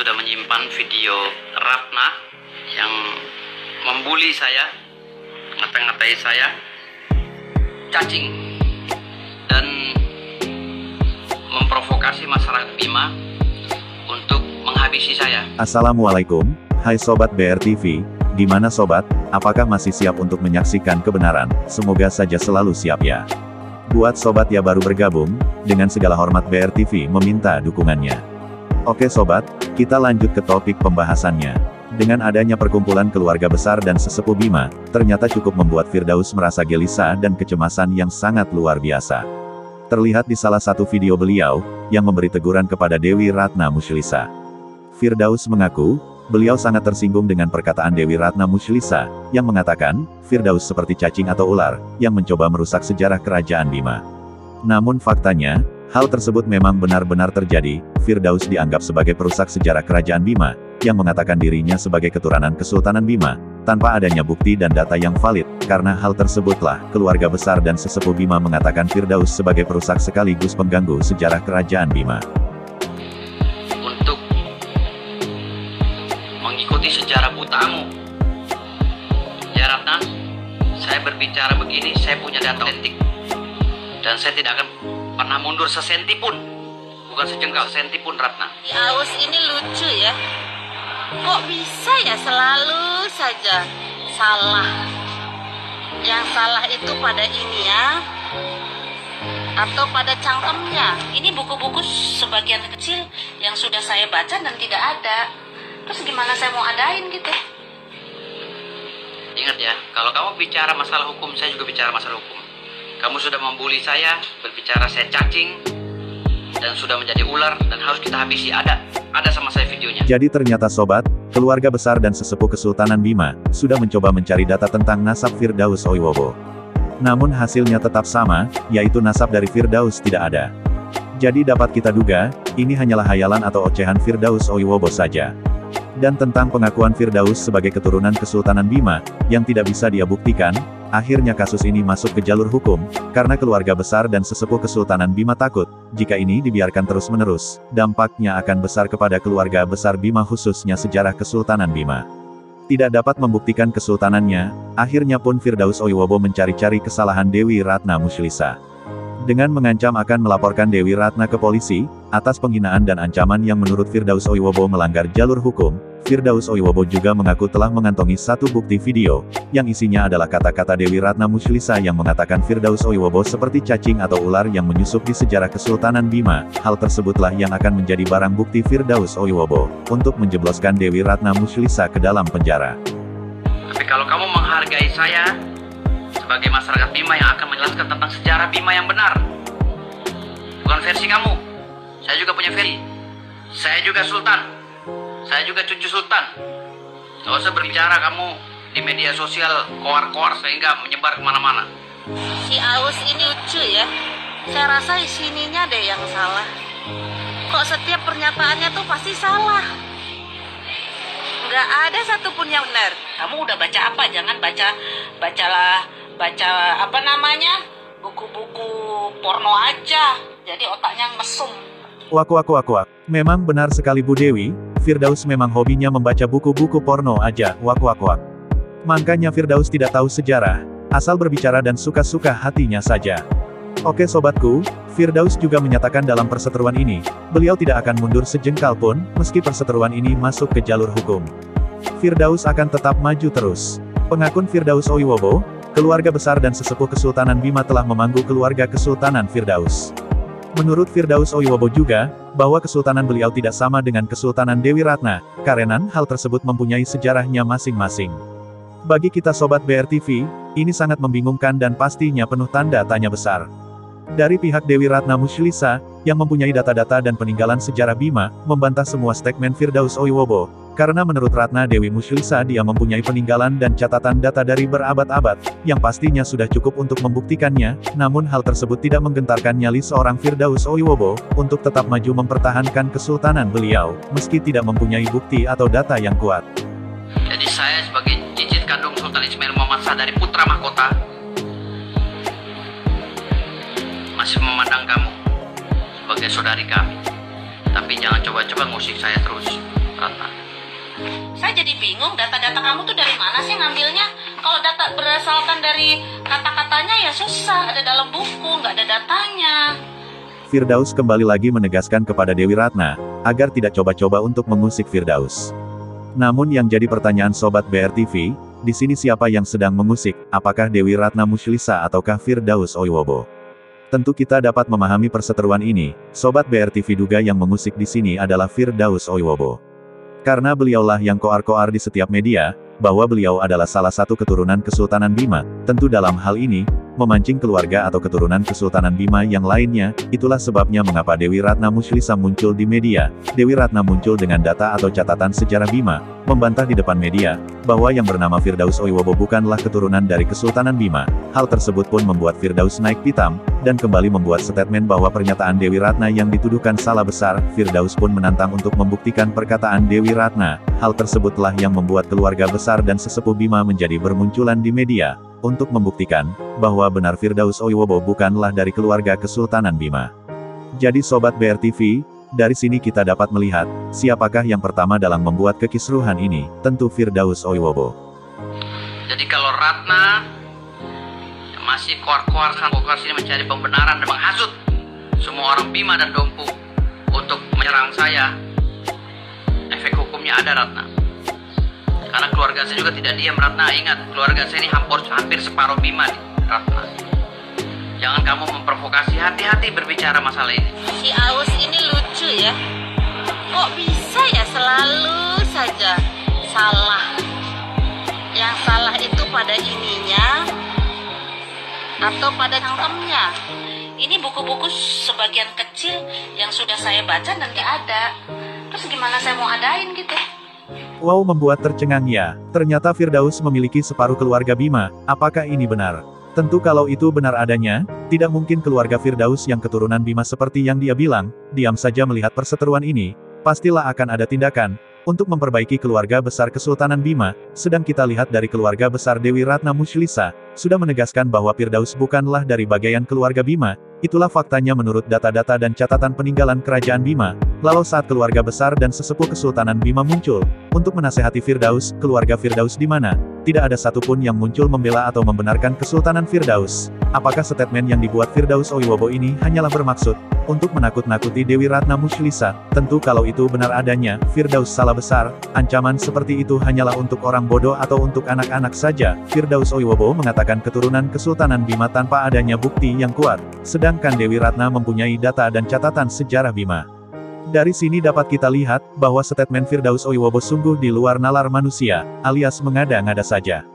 sudah menyimpan video Ratna yang membuli saya, ngata-ngatai saya, cacing, dan memprovokasi masyarakat Bima untuk menghabisi saya. Assalamualaikum, hai Sobat BRTV, gimana Sobat, apakah masih siap untuk menyaksikan kebenaran? Semoga saja selalu siap ya. Buat Sobat yang baru bergabung, dengan segala hormat BRTV meminta dukungannya. Oke Sobat, kita lanjut ke topik pembahasannya. Dengan adanya perkumpulan keluarga besar dan sesepuh Bima, ternyata cukup membuat Firdaus merasa gelisah dan kecemasan yang sangat luar biasa. Terlihat di salah satu video beliau, yang memberi teguran kepada Dewi Ratna Musylisa. Firdaus mengaku, beliau sangat tersinggung dengan perkataan Dewi Ratna Musylisa, yang mengatakan, Firdaus seperti cacing atau ular, yang mencoba merusak sejarah kerajaan Bima. Namun faktanya, hal tersebut memang benar-benar terjadi. Firdaus dianggap sebagai perusak sejarah kerajaan Bima, yang mengatakan dirinya sebagai keturunan Kesultanan Bima, tanpa adanya bukti dan data yang valid. Karena hal tersebutlah, keluarga besar dan sesepuh Bima mengatakan Firdaus sebagai perusak sekaligus pengganggu sejarah kerajaan Bima. Untuk mengikuti sejarah butamu, ya Ratna, saya berbicara begini, saya punya data otentik, dan saya tidak akan pernah mundur sesenti pun, bukan sejengkal, senti pun Ratna. Aus ini lucu ya. Kok bisa ya selalu saja salah? Yang salah itu pada ini ya, atau pada cangkemnya. Ini buku-buku sebagian kecil yang sudah saya baca dan tidak ada. Terus gimana saya mau adain gitu? Ingat ya, kalau kamu bicara masalah hukum, saya juga bicara masalah hukum. Kamu sudah membuli saya, berbicara saya cacing, dan sudah menjadi ular, dan harus kita habisi. Ada sama saya videonya. Jadi ternyata Sobat, keluarga besar dan sesepuh Kesultanan Bima, sudah mencoba mencari data tentang nasab Firdaus Oiwobo. Namun hasilnya tetap sama, yaitu nasab dari Firdaus tidak ada. Jadi dapat kita duga, ini hanyalah hayalan atau ocehan Firdaus Oiwobo saja. Dan tentang pengakuan Firdaus sebagai keturunan Kesultanan Bima, yang tidak bisa dia buktikan, akhirnya kasus ini masuk ke jalur hukum, karena keluarga besar dan sesepuh Kesultanan Bima takut, jika ini dibiarkan terus-menerus, dampaknya akan besar kepada keluarga besar Bima khususnya sejarah Kesultanan Bima. Tidak dapat membuktikan kesultanannya, akhirnya pun Firdaus Oiwobo mencari-cari kesalahan Dewi Ratna Musylisa. Dengan mengancam akan melaporkan Dewi Ratna ke polisi, atas penghinaan dan ancaman yang menurut Firdaus Oiwobo melanggar jalur hukum, Firdaus Oiwobo juga mengaku telah mengantongi satu bukti video, yang isinya adalah kata-kata Dewi Ratna Musylisa yang mengatakan Firdaus Oiwobo seperti cacing atau ular yang menyusup di sejarah Kesultanan Bima. Hal tersebutlah yang akan menjadi barang bukti Firdaus Oiwobo, untuk menjebloskan Dewi Ratna Musylisa ke dalam penjara. Tapi kalau kamu menghargai saya, sebagai masyarakat Bima yang akan menjelaskan tentang sejarah Bima yang benar, bukan versi kamu. Saya juga punya versi. Saya juga sultan. Saya juga cucu sultan. Gak usah berbicara kamu di media sosial koar-koar sehingga menyebar kemana-mana. Si Aus ini lucu ya. Saya rasa isininya deh yang salah. Kok setiap pernyataannya tuh pasti salah? Nggak ada satupun yang benar. Kamu udah baca apa? Jangan baca apa namanya, buku-buku porno aja. Jadi otaknya mesum. Wak. Memang benar sekali Bu Dewi, Firdaus memang hobinya membaca buku-buku porno aja. Wak. Makanya Firdaus tidak tahu sejarah, asal berbicara dan suka-suka hatinya saja. Oke sobatku, Firdaus juga menyatakan dalam perseteruan ini, beliau tidak akan mundur sejengkal pun, meski perseteruan ini masuk ke jalur hukum. Firdaus akan tetap maju terus. Pengakuan Firdaus Oiwobo, keluarga besar dan sesepuh Kesultanan Bima telah memanggu keluarga Kesultanan Firdaus. Menurut Firdaus Oiwobo juga, bahwa kesultanan beliau tidak sama dengan Kesultanan Dewi Ratna, karena hal tersebut mempunyai sejarahnya masing-masing. Bagi kita Sobat BRTV, ini sangat membingungkan dan pastinya penuh tanda tanya besar. Dari pihak Dewi Ratna Musylisa, yang mempunyai data-data dan peninggalan sejarah Bima, membantah semua statement Firdaus Oiwobo, karena menurut Ratna Dewi Musylisa dia mempunyai peninggalan dan catatan data dari berabad-abad, yang pastinya sudah cukup untuk membuktikannya, namun hal tersebut tidak menggentarkan nyali seorang Firdaus Oiwobo, untuk tetap maju mempertahankan kesultanan beliau, meski tidak mempunyai bukti atau data yang kuat. Jadi saya sebagai cicit kandung Sultan Ismail Muhammad Shah dari Putra Mahkota, masih memandang kamu sebagai saudari kami. Tapi jangan coba-coba ngusik saya terus. Ratna. Saya jadi bingung, data-data kamu tuh dari mana sih ngambilnya? Kalau data berdasarkan dari kata-katanya ya susah, ada dalam buku, nggak ada datanya. Firdaus kembali lagi menegaskan kepada Dewi Ratna, agar tidak coba-coba untuk mengusik Firdaus. Namun yang jadi pertanyaan Sobat BRTV, di sini siapa yang sedang mengusik, apakah Dewi Ratna Mushlisa ataukah Firdaus Oiwobo? Tentu kita dapat memahami perseteruan ini, Sobat BRTV duga yang mengusik di sini adalah Firdaus Oiwobo. Karena beliaulah yang koar-koar di setiap media, bahwa beliau adalah salah satu keturunan Kesultanan Bima, tentu dalam hal ini, memancing keluarga atau keturunan Kesultanan Bima yang lainnya, itulah sebabnya mengapa Dewi Ratna Mushlisa muncul di media. Dewi Ratna muncul dengan data atau catatan sejarah Bima, membantah di depan media, bahwa yang bernama Firdaus Oiwobo bukanlah keturunan dari Kesultanan Bima. Hal tersebut pun membuat Firdaus naik pitam, dan kembali membuat statement bahwa pernyataan Dewi Ratna yang dituduhkan salah besar. Firdaus pun menantang untuk membuktikan perkataan Dewi Ratna. Hal tersebutlah yang membuat keluarga besar dan sesepuh Bima menjadi bermunculan di media, untuk membuktikan, bahwa benar Firdaus Oiwobo bukanlah dari keluarga Kesultanan Bima. Jadi Sobat BRTV, dari sini kita dapat melihat, siapakah yang pertama dalam membuat kekisruhan ini, tentu Firdaus Oiwobo. Jadi kalau Ratna masih koar-koar sini mencari pembenaran dan menghasut semua orang Bima dan Dompu untuk menyerang saya, efek hukumnya ada Ratna. Karena keluarga saya juga tidak diam Ratna. Ingat, keluarga saya ini hampir separuh Bima Ratna. Jangan kamu memprovokasi, hati-hati berbicara masalah ini. Si Aus ini lucu ya. Kok bisa ya selalu saja salah. Yang salah itu pada ininya atau pada cangkemnya. Ini buku-buku sebagian kecil yang sudah saya baca dan gak ada. Terus gimana saya mau adain gitu? Wow, membuat tercengang ya. Ternyata Firdaus memiliki separuh keluarga Bima. Apakah ini benar? Tentu kalau itu benar adanya, tidak mungkin keluarga Firdaus yang keturunan Bima seperti yang dia bilang, diam saja melihat perseteruan ini. Pastilah akan ada tindakan untuk memperbaiki keluarga besar Kesultanan Bima. Sedang kita lihat dari keluarga besar Dewi Ratna Mushlisa, sudah menegaskan bahwa Firdaus bukanlah dari bagian keluarga Bima. Itulah faktanya menurut data-data dan catatan peninggalan kerajaan Bima. Lalu saat keluarga besar dan sesepuh Kesultanan Bima muncul, untuk menasehati Firdaus, keluarga Firdaus di mana? Tidak ada satupun yang muncul membela atau membenarkan Kesultanan Firdaus. Apakah statement yang dibuat Firdaus Oiwobo ini hanyalah bermaksud untuk menakut-nakuti Dewi Ratna Mushlisa? Tentu kalau itu benar adanya, Firdaus salah besar. Ancaman seperti itu hanyalah untuk orang bodoh atau untuk anak-anak saja. Firdaus Oiwobo mengatakan keturunan Kesultanan Bima tanpa adanya bukti yang kuat. Sedangkan Dewi Ratna mempunyai data dan catatan sejarah Bima. Dari sini dapat kita lihat, bahwa statement Firdaus Oiwobo sungguh di luar nalar manusia, alias mengada-ngada saja.